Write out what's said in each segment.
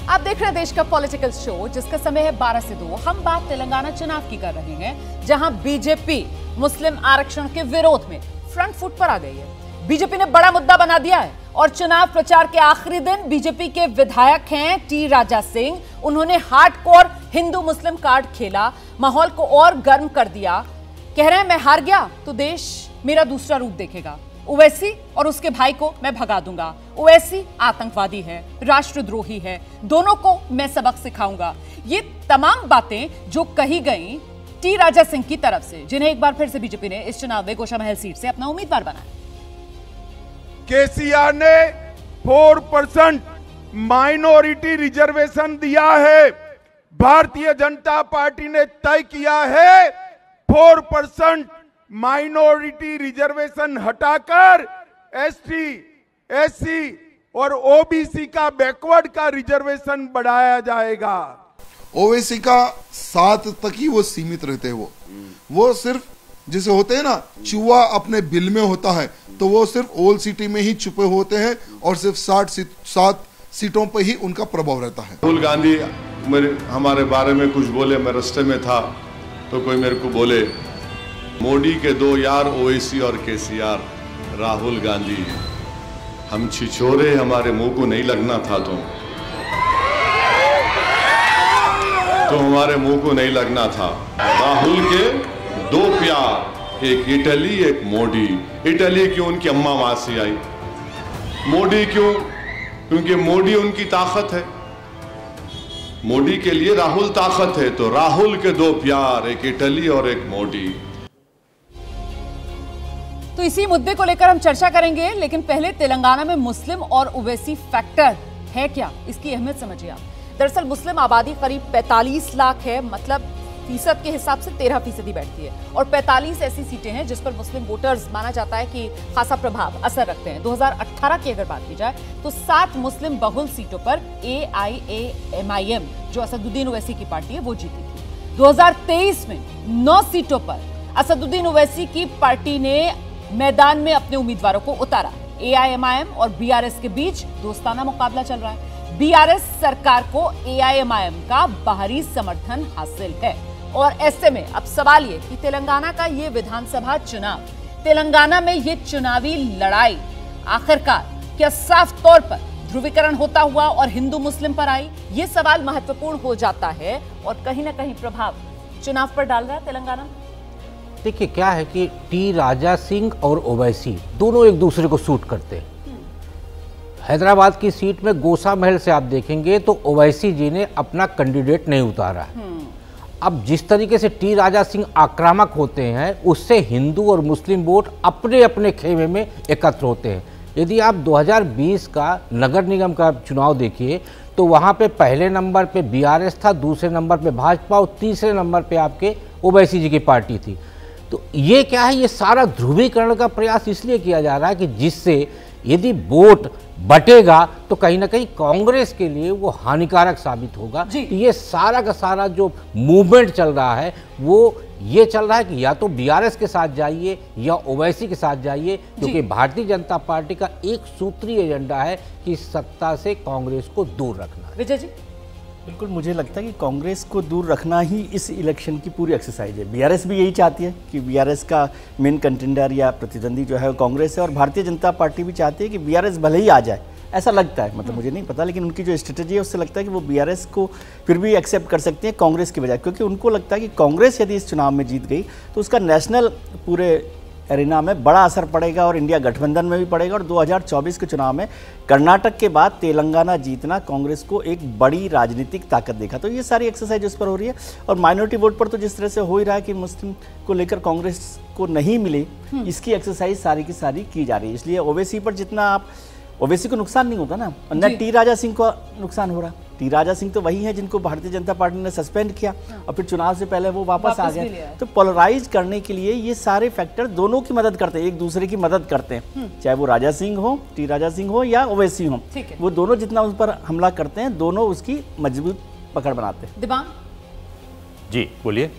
आप देख रहे हैं देश का पॉलिटिकल शो, जिसका समय है 12 से 2। हम बात तेलंगाना चुनाव की कर रहे हैं, जहां बीजेपी मुस्लिम आरक्षण के विरोध में फ्रंट फुट पर आ गई है। बीजेपी ने बड़ा मुद्दा बना दिया है और चुनाव प्रचार के आखिरी दिन बीजेपी के विधायक हैं टी राजा सिंह। उन्होंने हार्डकोर हिंदू मुस्लिम कार्ड खेला, माहौल को और गर्म कर दिया। कह रहे हैं मैं हार गया तो देश मेरा दूसरा रूप देखेगा। ओवैसी और उसके भाई को मैं भगा दूंगा। ओवैसी आतंकवादी है, राष्ट्रद्रोही है, दोनों को मैं सबक सिखाऊंगा। ये तमाम बातें जो कही गई टी राजा सिंह की तरफ से, जिन्हें एक बार फिर से बीजेपी ने इस चुनाव में गोशामहल सीट से अपना उम्मीदवार बनाया। केसीआर ने 4% माइनॉरिटी रिजर्वेशन दिया है। भारतीय जनता पार्टी ने तय किया है 4% माइनॉरिटी रिजर्वेशन हटाकर एसटी, एससी और ओबीसी का बैकवर्ड का रिजर्वेशन बढ़ाया जाएगा। ओवैसी का 7 तक ही वो सीमित रहते हैं। वो सिर्फ जैसे होते हैं ना, चूहा अपने बिल में होता है, तो वो सिर्फ ओल्ड सिटी में ही छुपे होते हैं और सिर्फ 7 सीटों पर ही उनका प्रभाव रहता है। राहुल गांधी हमारे बारे में कुछ बोले, मैं रास्ते में था तो कोई मेरे को बोले मोदी के 2 यार ओवैसी और केसीआर, राहुल गांधी। हम छिछोरे, हमारे मुंह को नहीं लगना था तो हमारे मुंह को नहीं लगना था। राहुल के 2 प्यार, एक इटली एक मोदी। इटली क्यों? उनकी अम्मा वहां से आई। मोदी क्यों? क्योंकि मोदी उनकी ताकत है। मोदी के लिए राहुल ताकत है, तो राहुल के 2 प्यार, एक इटली और एक मोदी। तो इसी मुद्दे को लेकर हम चर्चा करेंगे, लेकिन पहले तेलंगाना में मुस्लिम और ओवैसी फैक्टर है क्या, इसकी अहमियत समझिए आप। दरअसल मुस्लिम आबादी करीब 45 लाख है, मतलब फीसद के हिसाब से 13% बैठती है, और 45 ऐसी सीटें हैं जिस पर मुस्लिम वोटर्स माना जाता है कि खासा प्रभाव असर रखते हैं। 2018 की अगर बात की जाए तो 7 मुस्लिम बहुल सीटों पर AIAMIM, जो असदुद्दीन ओवैसी की पार्टी है, वो जीती थी। 2023 में 9 सीटों पर असदुद्दीन ओवैसी की पार्टी ने मैदान में अपने उम्मीदवारों को उतारा। AIMIM और BRS के बीच दोस्ताना मुकाबला चल रहा है। BRS सरकार को AIMIM का बाहरी समर्थन हासिल है, और ऐसे में अब सवाल ये कि तेलंगाना का ये विधानसभा चुनाव, तेलंगाना में ये चुनावी लड़ाई आखिरकार क्या साफ तौर पर ध्रुवीकरण होता हुआ और हिंदू मुस्लिम पर आई, ये सवाल महत्वपूर्ण हो जाता है और कहीं ना कहीं प्रभाव चुनाव पर डाल रहा है तेलंगाना में। देखिए क्या है कि टी राजा सिंह और ओवैसी दोनों एक दूसरे को सूट करते हैं। हैदराबाद की सीट में गोशामहल से आप देखेंगे तो ओवैसी जी ने अपना कैंडिडेट नहीं उतारा। अब जिस तरीके से टी राजा सिंह आक्रामक होते हैं, उससे हिंदू और मुस्लिम वोट अपने अपने खेमे में एकत्र होते हैं। यदि आप 2020 का नगर निगम का चुनाव देखिए तो वहाँ पे पहले नंबर पे BRS था, दूसरे नंबर पे भाजपा और तीसरे नंबर पे आपके ओवैसी जी की पार्टी थी। तो ये क्या है, ये सारा ध्रुवीकरण का प्रयास इसलिए किया जा रहा है कि जिससे यदि वोट बटेगा तो कहीं ना कहीं कांग्रेस के लिए वो हानिकारक साबित होगा। तो ये सारा का सारा जो मूवमेंट चल रहा है वो ये चल रहा है कि या तो BRS के साथ जाइए या ओवैसी के साथ जाइए, क्योंकि भारतीय जनता पार्टी का एक सूत्रीय एजेंडा है कि सत्ता से कांग्रेस को दूर रखना। विजय जी, बिल्कुल मुझे लगता है कि कांग्रेस को दूर रखना ही इस इलेक्शन की पूरी एक्सरसाइज है। BRS भी यही चाहती है कि BRS का मेन कंटेंडर या प्रतिद्वंदी जो है वो कांग्रेस है, और भारतीय जनता पार्टी भी चाहती है कि BRS भले ही आ जाए, ऐसा लगता है, मतलब मुझे नहीं पता, लेकिन उनकी जो स्ट्रेटेजी है उससे लगता है कि वो BRS को फिर भी एक्सेप्ट कर सकती है कांग्रेस की बजाय, क्योंकि उनको लगता है कि कांग्रेस यदि इस चुनाव में जीत गई तो उसका नेशनल पूरे एरिना में बड़ा असर पड़ेगा और इंडिया गठबंधन में भी पड़ेगा। और 2024 के चुनाव में कर्नाटक के बाद तेलंगाना जीतना कांग्रेस को एक बड़ी राजनीतिक ताकत देखा। तो ये सारी एक्सरसाइज उस पर हो रही है, और माइनॉरिटी वोट पर तो जिस तरह से हो ही रहा है कि मुस्लिम को लेकर कांग्रेस को नहीं मिले, इसकी एक्सरसाइज सारी की सारी की जा रही है। इसलिए ओवैसी पर जितना आप, ओवैसी को नुकसान नहीं होगा ना, न टी राजा सिंह को नुकसान हो रहा। टी राजा सिंह तो वही है जिनको भारतीय जनता पार्टी ने सस्पेंड किया और फिर चुनाव से पहले वो वापस आ गए। तो पोलराइज करने के लिए ये सारे फैक्टर दोनों की मदद करते हैं, एक दूसरे की मदद करते हैं, चाहे वो राजा सिंह हो, टी राजा सिंह हो या ओवैसी हो, वो दोनों जितना उस पर हमला करते हैं, दोनों उसकी मजबूत पकड़ बनाते हैं। दिबांग जी बोलिए।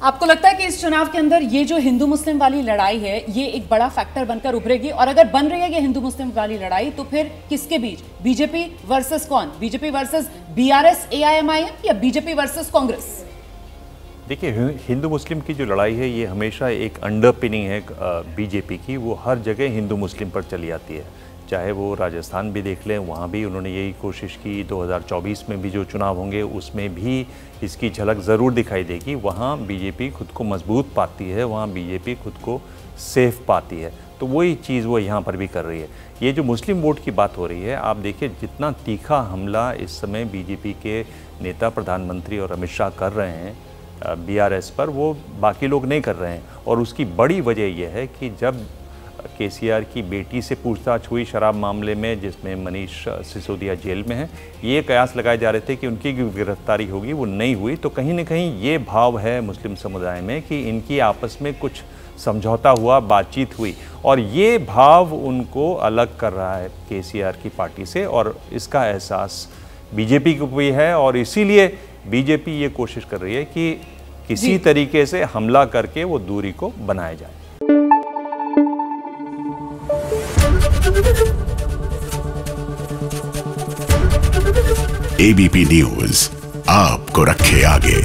आपको लगता है कि इस चुनाव के अंदर ये जो हिंदू मुस्लिम वाली लड़ाई है ये एक बड़ा फैक्टर बनकर उभरेगी? और अगर बन रही है ये हिंदू मुस्लिम वाली लड़ाई तो फिर किसके बीच? बीजेपी वर्सेस कौन? बीजेपी वर्सेस बीआरएस एआईएमआईएम या बीजेपी वर्सेस कांग्रेस? देखिए, हिंदू मुस्लिम की जो लड़ाई है ये हमेशा एक अंडरपिनिंग है बीजेपी की। वो हर जगह हिंदू मुस्लिम पर चली आती है, चाहे वो राजस्थान भी देख लें, वहाँ भी उन्होंने यही कोशिश की। 2024 में भी जो चुनाव होंगे उसमें भी इसकी झलक ज़रूर दिखाई देगी। वहाँ बीजेपी खुद को मजबूत पाती है, वहाँ बीजेपी खुद को सेफ पाती है, तो वही चीज़ वो यहाँ पर भी कर रही है। ये जो मुस्लिम वोट की बात हो रही है, आप देखिए जितना तीखा हमला इस समय बीजेपी के नेता प्रधानमंत्री और अमित शाह कर रहे हैं बीआरएस पर, वो बाकी लोग नहीं कर रहे हैं। और उसकी बड़ी वजह यह है कि जब केसीआर की बेटी से पूछताछ हुई शराब मामले में, जिसमें मनीष सिसोदिया जेल में हैं, ये कयास लगाए जा रहे थे कि उनकी गिरफ्तारी होगी, वो नहीं हुई। तो कहीं ना कहीं ये भाव है मुस्लिम समुदाय में कि इनकी आपस में कुछ समझौता हुआ, बातचीत हुई, और ये भाव उनको अलग कर रहा है केसीआर की पार्टी से, और इसका एहसास बीजेपी को भी है। और इसीलिए बीजेपी ये कोशिश कर रही है कि किसी तरीके से हमला करके वो दूरी को बनाया जाए। एबीपी न्यूज़ आपको रखे आगे।